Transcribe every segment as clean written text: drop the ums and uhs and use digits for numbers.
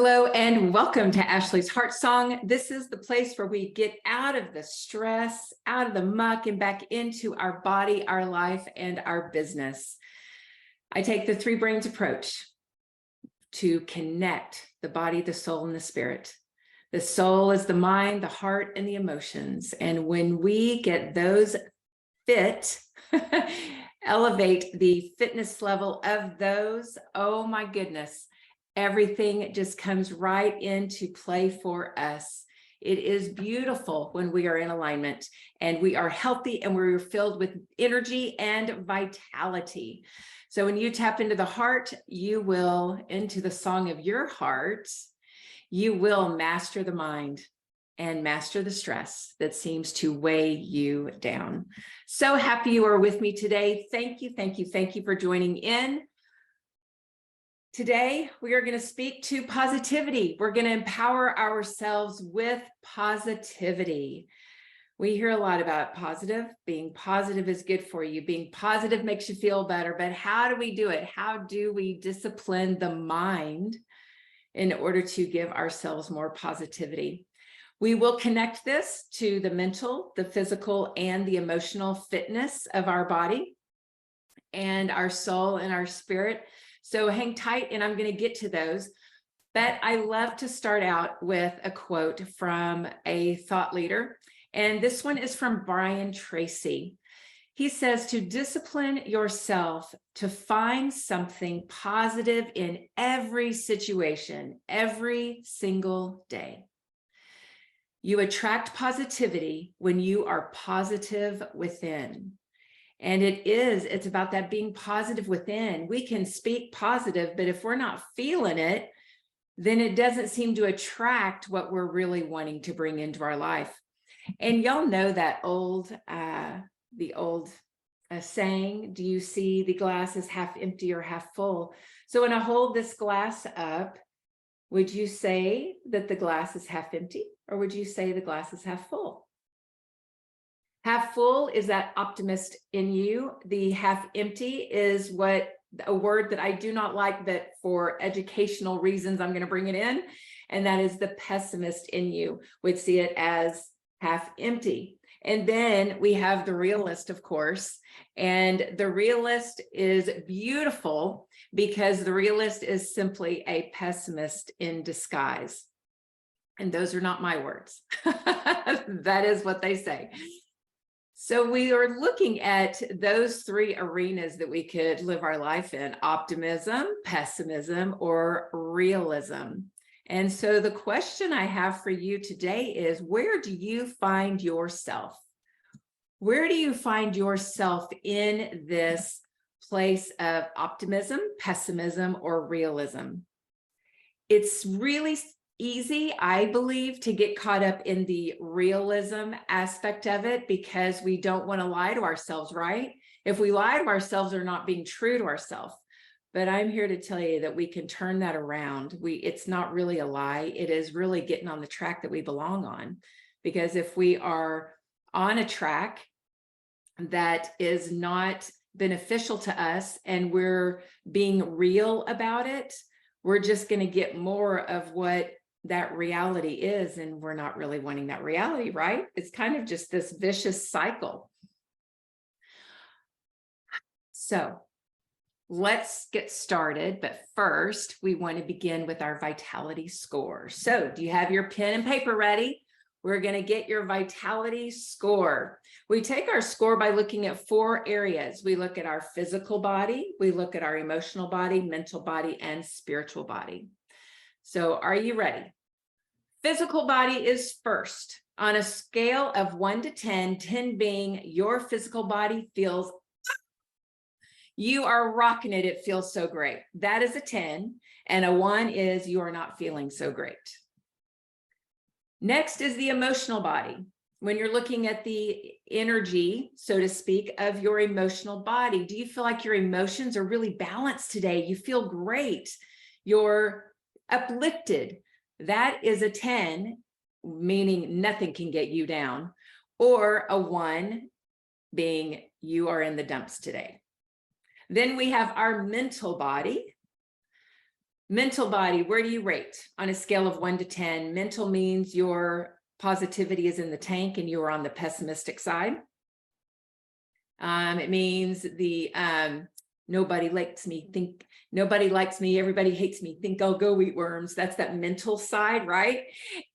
Hello and welcome to Ashley's Heart Song. This is the place where we get out of the stress, out of the muck, and back into our body, our life, and our business. I take the three brains approach to connect the body, the soul, and the spirit. The soul is the mind, the heart, and the emotions. And when we get those fit, elevate the fitness level of those, oh my goodness, everything just comes right into play for us. It is beautiful when we are in alignment and we are healthy and we're filled with energy and vitality. So when you tap into the heart, you will, into the song of your heart, you will master the mind and master the stress that seems to weigh you down. So happy you are with me today. Thank you, thank you, thank you for joining in. Today, we are going to speak to positivity. We're going to empower ourselves with positivity. We hear a lot about positive. Being positive is good for you. Being positive makes you feel better. But how do we do it? How do we discipline the mind in order to give ourselves more positivity? We will connect this to the mental, the physical, and the emotional fitness of our body and our soul and our spirit. So hang tight, and I'm going to get to those. But I love to start out with a quote from a thought leader. And this one is from Brian Tracy. He says, to discipline yourself to find something positive in every situation, every single day. You attract positivity when you are positive within. And it's about that being positive within. We can speak positive, but if we're not feeling it, then it doesn't seem to attract what we're really wanting to bring into our life. And y'all know that the old saying, do you see the glass is half empty or half full? So when I hold this glass up, would you say that the glass is half empty, or would you say the glass is half full? Half full is that optimist in you. The half empty is a word that I do not like, but for educational reasons, I'm going to bring it in. And that is the pessimist in you would see it as half empty. And then we have the realist, of course. And the realist is beautiful because the realist is simply a pessimist in disguise. And those are not my words. That is what they say. So we are looking at those three arenas that we could live our life in: optimism, pessimism, or realism. And so the question I have for you today is, where do you find yourself? Where do you find yourself in this place of optimism, pessimism, or realism? It's really easy, I believe, to get caught up in the realism aspect of it because we don't want to lie to ourselves, right? If we lie to ourselves, we're not being true to ourselves. But I'm here to tell you that we can turn that around. It's not really a lie. It is really getting on the track that we belong on. Because if we are on a track that is not beneficial to us and we're being real about it, we're just going to get more of what that reality is, and we're not really wanting that reality, right? It's kind of just this vicious cycle. So let's get started, but first we want to begin with our vitality score. So do you have your pen and paper ready? We're going to get your vitality score. We take our score by looking at 4 areas. We look at our physical body, we look at our emotional body, mental body, and spiritual body. So are you ready? Physical body is first. On a scale of 1 to 10, 10 being your physical body feels, you are rocking it, it feels so great. That is a 10, and a 1 is you are not feeling so great. Next is the emotional body. When you're looking at the energy, so to speak, of your emotional body, do you feel like your emotions are really balanced today? You feel great. You're uplifted. That is a 10, meaning nothing can get you down, or a 1 being you are in the dumps today. Then we have our mental body. Mental body, where do you rate on a scale of 1 to 10? Mental means your positivity is in the tank and you are on the pessimistic side. It means the nobody likes me, everybody hates me, think I'll go eat worms. That's that mental side, right?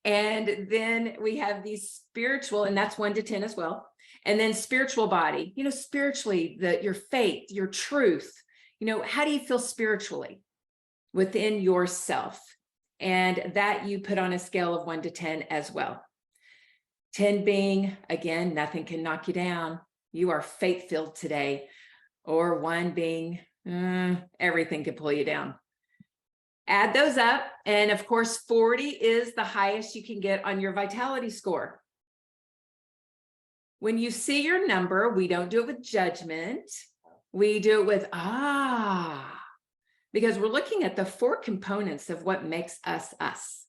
And then we have these spiritual, and that's 1 to 10 as well. And then spiritual body, spiritually, your faith, your truth, how do you feel spiritually within yourself? And that you put on a scale of 1 to 10 as well. 10 being, again, nothing can knock you down. You are faith-filled today. Or 1 being, everything can pull you down. Add those up. And of course, 40 is the highest you can get on your vitality score. When you see your number, we don't do it with judgment. We do it with, because we're looking at the 4 components of what makes us us.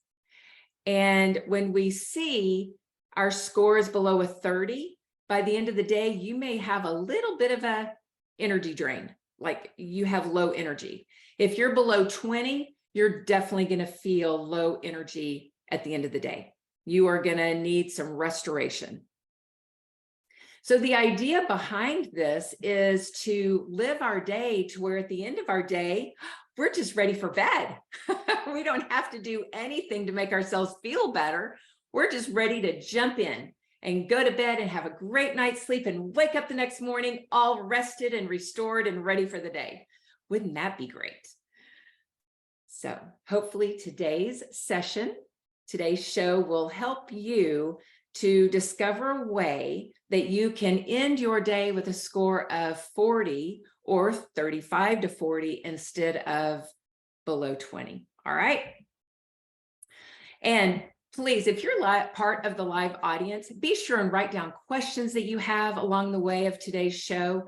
And when we see our score is below a 30, by the end of the day, you may have a little bit of a energy drain, like you have low energy. If you're below 20, you're definitely going to feel low energy at the end of the day. You are going to need some restoration. So the idea behind this is to live our day to where at the end of our day, we're just ready for bed. We don't have to do anything to make ourselves feel better. We're just ready to jump in and go to bed and have a great night's sleep and wake up the next morning all rested and restored and ready for the day. Wouldn't that be great? So hopefully today's show will help you to discover a way that you can end your day with a score of 40 or 35 to 40 instead of below 20. All right. And please, if you're part of the live audience, be sure and write down questions that you have along the way of today's show.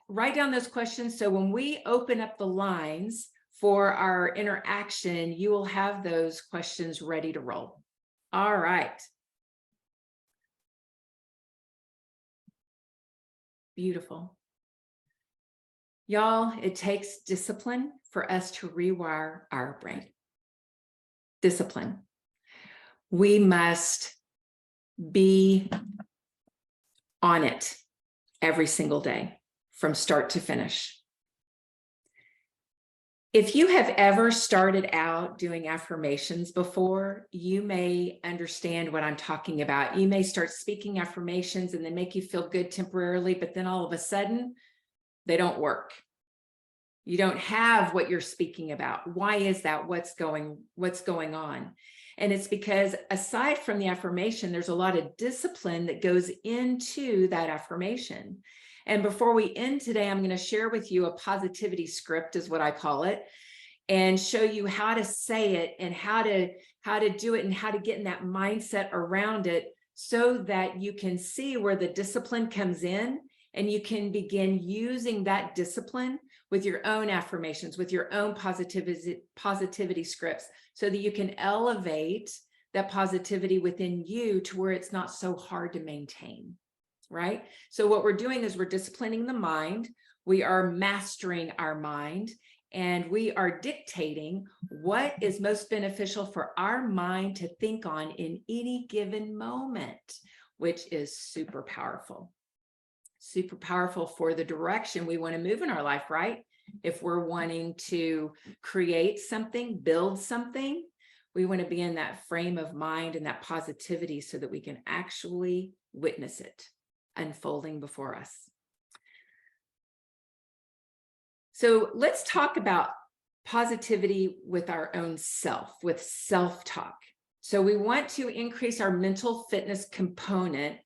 Write down those questions so when we open up the lines for our interaction, you will have those questions ready to roll. All right. Beautiful. Y'all, it takes discipline for us to rewire our brain. Discipline. We must be on it every single day from start to finish. If you have ever started out doing affirmations before, you may understand what I'm talking about. You may start speaking affirmations and they make you feel good temporarily, but then all of a sudden, they don't work. You don't have what you're speaking about. Why is that? What's going on? And it's because aside from the affirmation, there's a lot of discipline that goes into that affirmation. And before we end today, I'm going to share with you a positivity script is what I call it, and show you how to say it and how to do it and how to get in that mindset around it so that you can see where the discipline comes in and you can begin using that discipline with your own affirmations, with your own positivity scripts, so that you can elevate that positivity within you to where it's not so hard to maintain, right? So what we're doing is we're disciplining the mind, we are mastering our mind, and we are dictating what is most beneficial for our mind to think on in any given moment, which is super powerful for the direction we want to move in our life, right? If we're wanting to create something, build something, we want to be in that frame of mind and that positivity so that we can actually witness it unfolding before us. So let's talk about positivity with our own self, with self-talk. So we want to increase our mental fitness component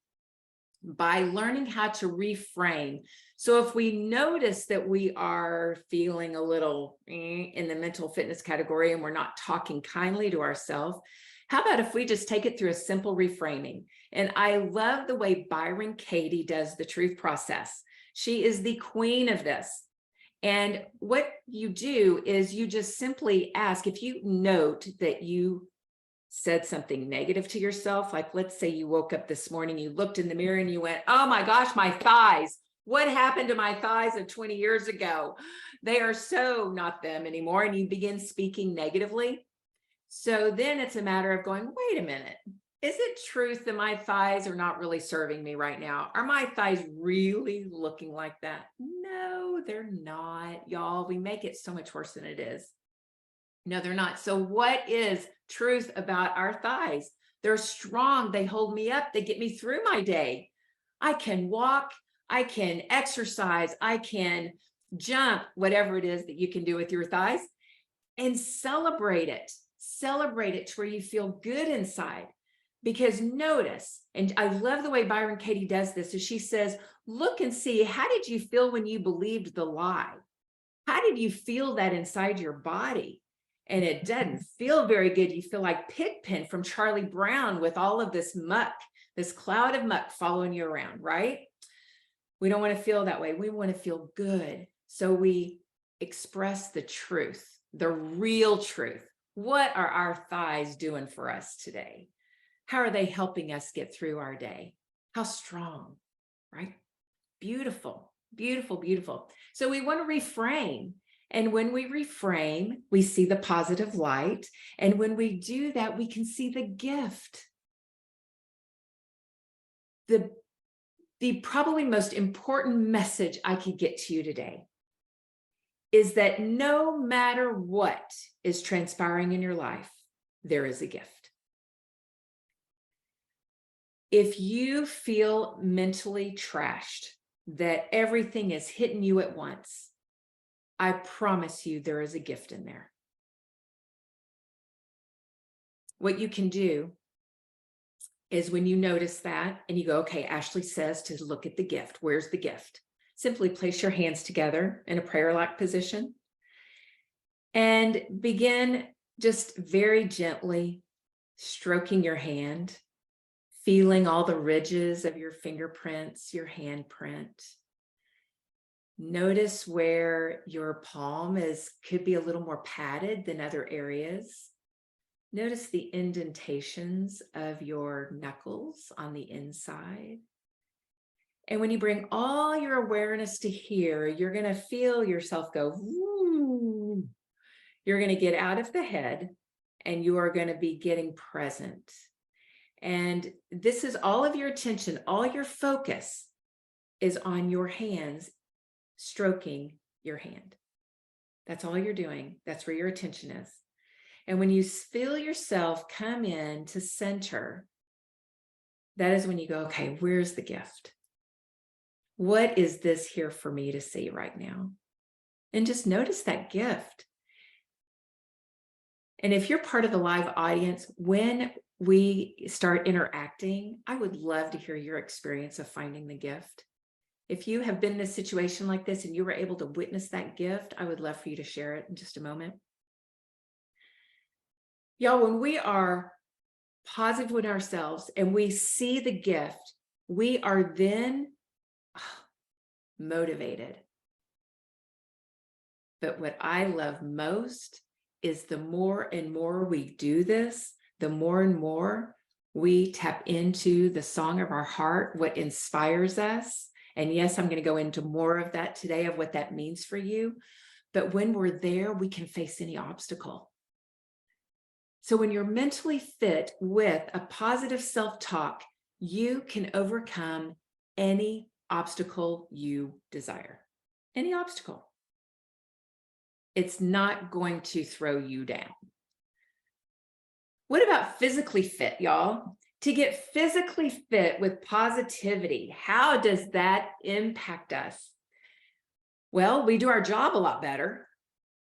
by learning how to reframe. So if we notice that we are feeling a little in the mental fitness category and we're not talking kindly to ourselves, how about if we just take it through a simple reframing? And I love the way Byron Katie does the truth process. She is the queen of this. And what you do is you just simply ask, if you note that you said something negative to yourself, like let's say you woke up this morning, you looked in the mirror and you went, oh my gosh, my thighs, What happened to my thighs of 20 years ago? They are so not them anymore. And you begin speaking negatively. So then it's a matter of going, wait a minute. Is it truth that my thighs are not really serving me right now? Are my thighs really looking like that? No, they're not, y'all. We make it so much worse than it is. No, they're not. So what is truth about our thighs? They're strong. They hold me up. They get me through my day. I can walk. I can exercise. I can jump, whatever it is that you can do with your thighs, and celebrate it. Celebrate it to where you feel good inside. Because notice, and I love the way Byron Katie does this, is she says, look and see, how did you feel when you believed the lie? How did you feel that inside your body? And it doesn't feel very good. You feel like Pigpen from Charlie Brown with all of this muck, this cloud of muck following you around, right? We don't want to feel that way. We want to feel good. So we express the truth, the real truth. What are our thighs doing for us today? How are they helping us get through our day? How strong, right? Beautiful, beautiful, beautiful. So we want to reframe. And when we reframe, we see the positive light. And when we do that, we can see the gift. The probably most important message I could get to you today is that no matter what is transpiring in your life, there is a gift. If you feel mentally trashed, that everything is hitting you at once, I promise you there is a gift in there. What you can do is when you notice that and you go, okay, Ashley says to look at the gift. Where's the gift? Simply place your hands together in a prayer-like position and begin just very gently stroking your hand, feeling all the ridges of your fingerprints, your handprint. Notice where your palm could be a little more padded than other areas. Notice the indentations of your knuckles on the inside. And when you bring all your awareness to here, you're going to feel yourself go, woo. You're going to get out of the head and you are going to be getting present. And this is all of your attention, all your focus is on your hands, stroking your hand. That's all you're doing. That's where your attention is. And when you feel yourself come in to center, that is when you go, okay, where's the gift? What is this here for me to see right now? And just notice that gift. And if you're part of the live audience, when we start interacting, I would love to hear your experience of finding the gift. If you have been in a situation like this and you were able to witness that gift, I would love for you to share it in just a moment. Y'all, when we are positive with ourselves and we see the gift, we are then motivated. But what I love most is the more and more we do this, the more and more we tap into the song of our heart, what inspires us. And yes, I'm going to go into more of that today, of what that means for you. But when we're there, we can face any obstacle. So when you're mentally fit with a positive self-talk, you can overcome any obstacle you desire. Any obstacle. It's not going to throw you down. What about physically fit, y'all? To get physically fit with positivity, how does that impact us? Well, we do our job a lot better.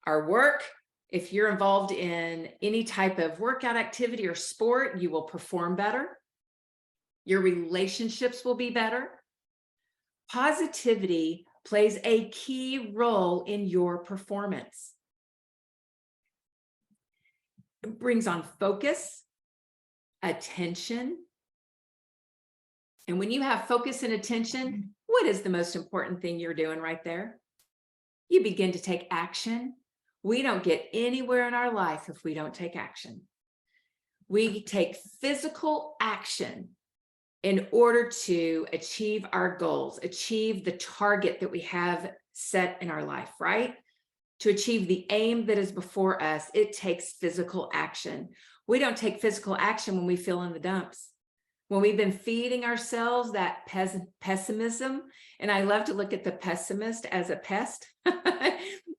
Our work, if you're involved in any type of workout activity or sport, you will perform better. Your relationships will be better. Positivity plays a key role in your performance. It brings on focus, attention. And when you have focus and attention, what is the most important thing you're doing right there? You begin to take action. We don't get anywhere in our life if we don't take action. We take physical action in order to achieve our goals, achieve the target that we have set in our life, right? To achieve the aim that is before us, it takes physical action. We don't take physical action when we feel in the dumps, when we've been feeding ourselves that pessimism. And I love to look at the pessimist as a pest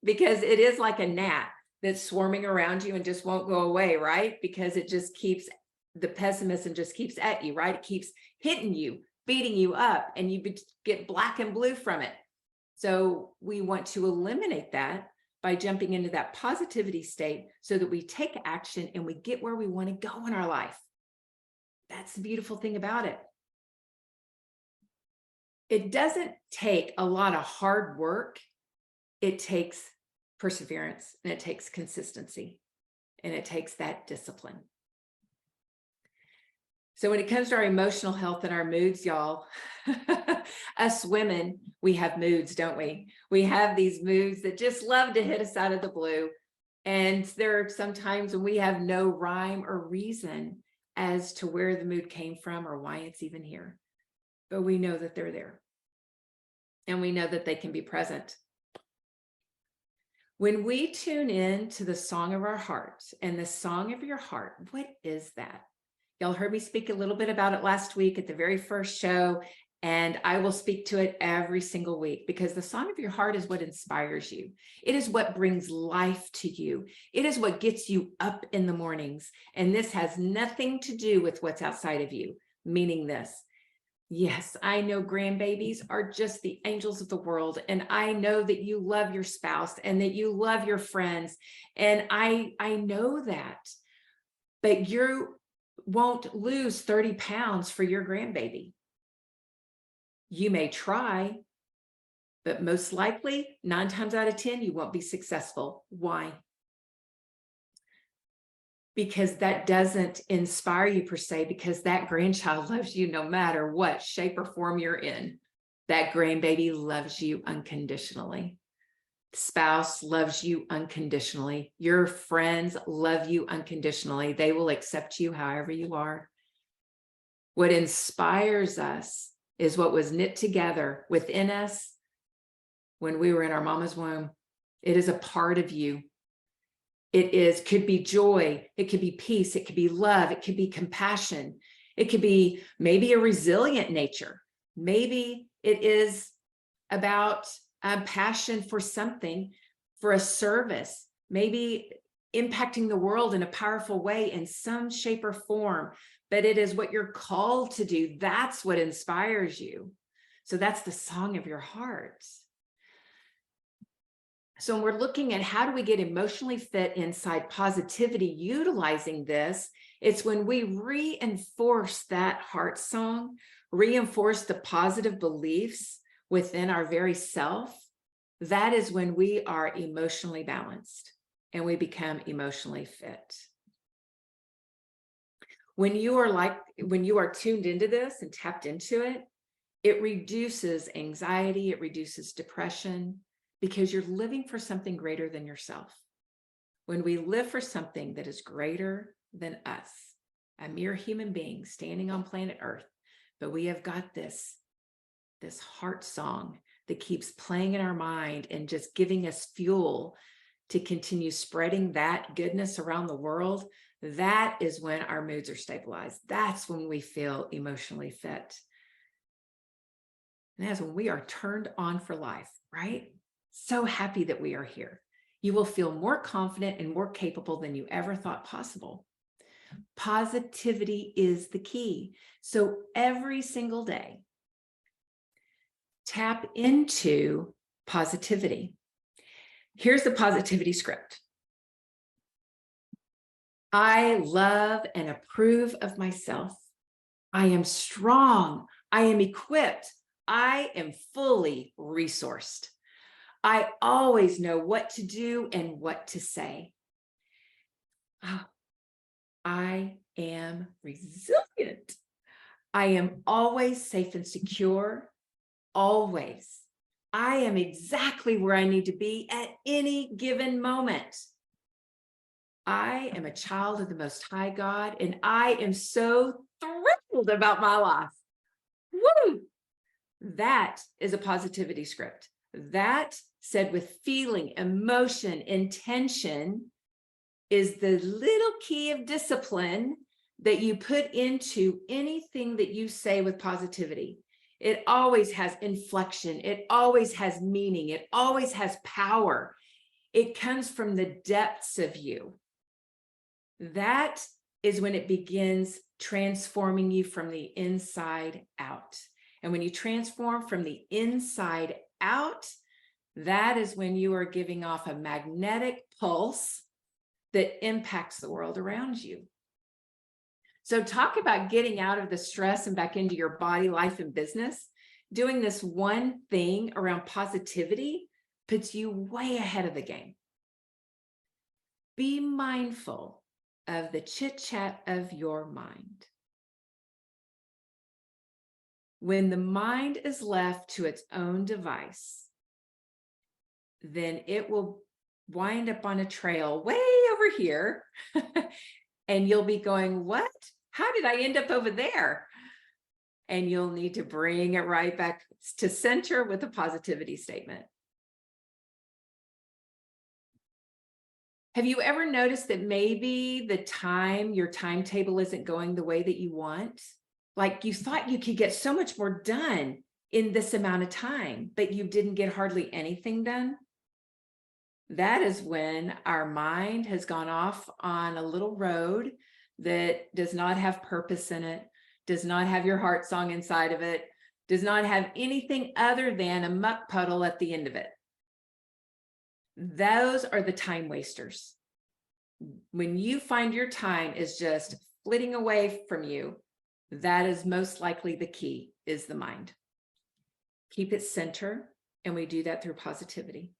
because it is like a gnat that's swarming around you and just won't go away, right? Because it just keeps, the pessimism just keeps at you, right? It keeps hitting you, beating you up, and you get black and blue from it. So we want to eliminate that by jumping into that positivity state so that we take action and we get where we want to go in our life. That's the beautiful thing about it. It doesn't take a lot of hard work. It takes perseverance, and it takes consistency, and it takes that discipline. So when it comes to our emotional health and our moods, y'all, us women, we have moods, don't we? We have these moods that just love to hit us out of the blue. And there are some times when we have no rhyme or reason as to where the mood came from or why it's even here. But we know that they're there. And we know that they can be present. When we tune in to the song of our heart, and the song of your heart, what is that? Y'all heard me speak a little bit about it last week at the very first show, and I will speak to it every single week, because the song of your heart is what inspires you. It is what brings life to you. It is what gets you up in the mornings. And this has nothing to do with what's outside of you, meaning this. Yes, I know grandbabies are just the angels of the world. And I know that you love your spouse and that you love your friends. And I know that. But you won't lose 30 pounds for your grandbaby. You may try, but most likely 9 times out of 10, you won't be successful. Why? Because that doesn't inspire you per se, because that grandchild loves you no matter what shape or form you're in. That grandbaby loves you unconditionally. Spouse loves you unconditionally. Your friends love you unconditionally. They will accept you however you are. What inspires us is what was knit together within us when we were in our mama's womb. It is a part of you. It could be joy. It could be peace. It could be love. It could be compassion. It could be maybe a resilient nature. Maybe it is about a passion for something, for a service, maybe impacting the world in a powerful way in some shape or form, but it is what you're called to do. That's what inspires you. So that's the song of your heart. So when we're looking at how do we get emotionally fit inside positivity, utilizing this, it's when we reinforce that heart song, reinforce the positive beliefs within our very self. That is when we are emotionally balanced and we become emotionally fit. When you are tuned into this and tapped into it, it reduces anxiety, it reduces depression, because you're living for something greater than yourself. When we live for something that is greater than us, a mere human being standing on planet Earth, but we have got this heart song that keeps playing in our mind and just giving us fuel to continue spreading that goodness around the world, that is when our moods are stabilized. That's when we feel emotionally fit. And that's when we are turned on for life, right? So happy that we are here. You will feel more confident and more capable than you ever thought possible. Positivity is the key. So every single day, tap into positivity. Here's the positivity script. I love and approve of myself. I am strong. I am equipped. I am fully resourced. I always know what to do and what to say. Oh, I am resilient. I am always safe and secure. Always. I am exactly where I need to be at any given moment. I am a child of the Most High God, and I am so thrilled about my life. Woo! That is a positivity script. That, said with feeling, emotion, intention, is the little key of discipline that you put into anything that you say with positivity. It always has inflection. It always has meaning. It always has power. It comes from the depths of you. That is when it begins transforming you from the inside out. And when you transform from the inside out, that is when you are giving off a magnetic pulse that impacts the world around you. So talk about getting out of the stress and back into your body, life, and business. Doing this one thing around positivity puts you way ahead of the game. Be mindful of the chit-chat of your mind. When the mind is left to its own device, then it will wind up on a trail way over here. And you'll be going, what? How did I end up over there? And you'll need to bring it right back to center with a positivity statement. Have you ever noticed that maybe your timetable isn't going the way that you want? Like you thought you could get so much more done in this amount of time, but you didn't get hardly anything done? That is when our mind has gone off on a little road that does not have purpose in it, does not have your heart song inside of it, does not have anything other than a muck puddle at the end of it. Those are the time wasters. When you find your time is just flitting away from you, that is most likely the key, is the mind. Keep it center, and we do that through positivity.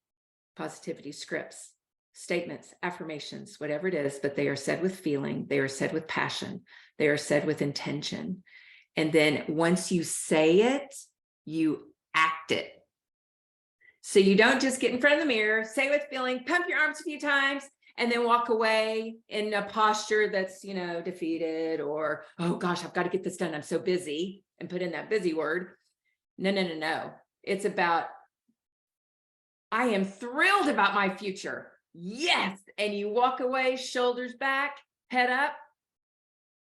Positivity scripts, statements, affirmations, whatever it is, but they are said with feeling, they are said with passion, they are said with intention. And then once you say it, you act it. So you don't just get in front of the mirror, say with feeling, pump your arms a few times, and then walk away in a posture that's, defeated, or, oh gosh, I've got to get this done, I'm so busy, and put in that busy word. No. It's about, I am thrilled about my future. Yes. And you walk away, shoulders back, head up,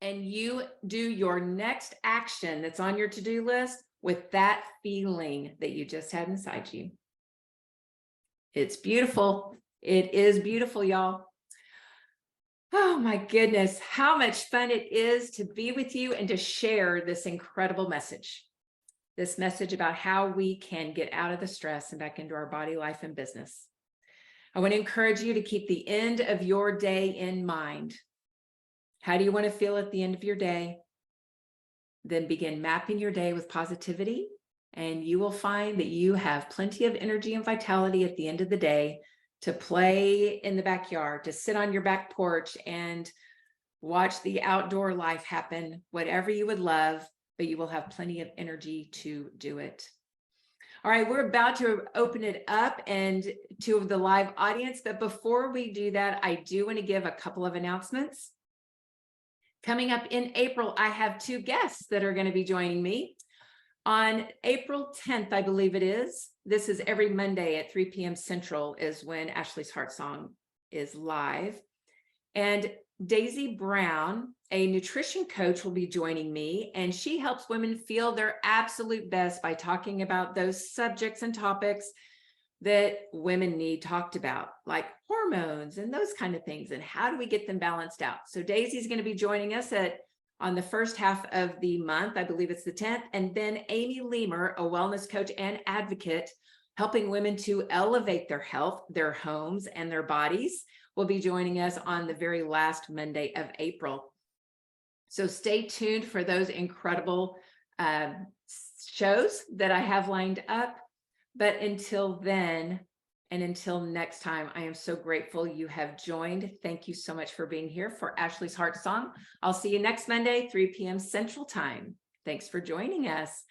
and you do your next action that's on your to-do list with that feeling that you just had inside you. It's beautiful. It is beautiful, y'all. Oh my goodness, how much fun it is to be with you and to share this incredible message. This message about how we can get out of the stress and back into our body, life, and business. I want to encourage you to keep the end of your day in mind. How do you want to feel at the end of your day? Then begin mapping your day with positivity, and you will find that you have plenty of energy and vitality at the end of the day to play in the backyard, to sit on your back porch and watch the outdoor life happen, whatever you would love, but you will have plenty of energy to do it. All right, we're about to open it up and to the live audience, but before we do that, I do want to give a couple of announcements. Coming up in April, I have two guests that are going to be joining me. On April 10th, I believe it is, this is every Monday at 3 p.m. Central is when Ashley's Heart Song is live. And Daisy Brown, a nutrition coach, will be joining me, and she helps women feel their absolute best by talking about those subjects and topics that women need talked about, like hormones and those kind of things, and how do we get them balanced out. So Daisy's going to be joining us on the first half of the month, I believe it's the 10th, and then Amy Leamer, a wellness coach and advocate, helping women to elevate their health, their homes, and their bodies, will be joining us on the very last Monday of April. So stay tuned for those incredible shows that I have lined up. But until then, and until next time, I am so grateful you have joined. Thank you so much for being here for Ashley's Heart Song. I'll see you next Monday, 3 p.m. Central Time. Thanks for joining us.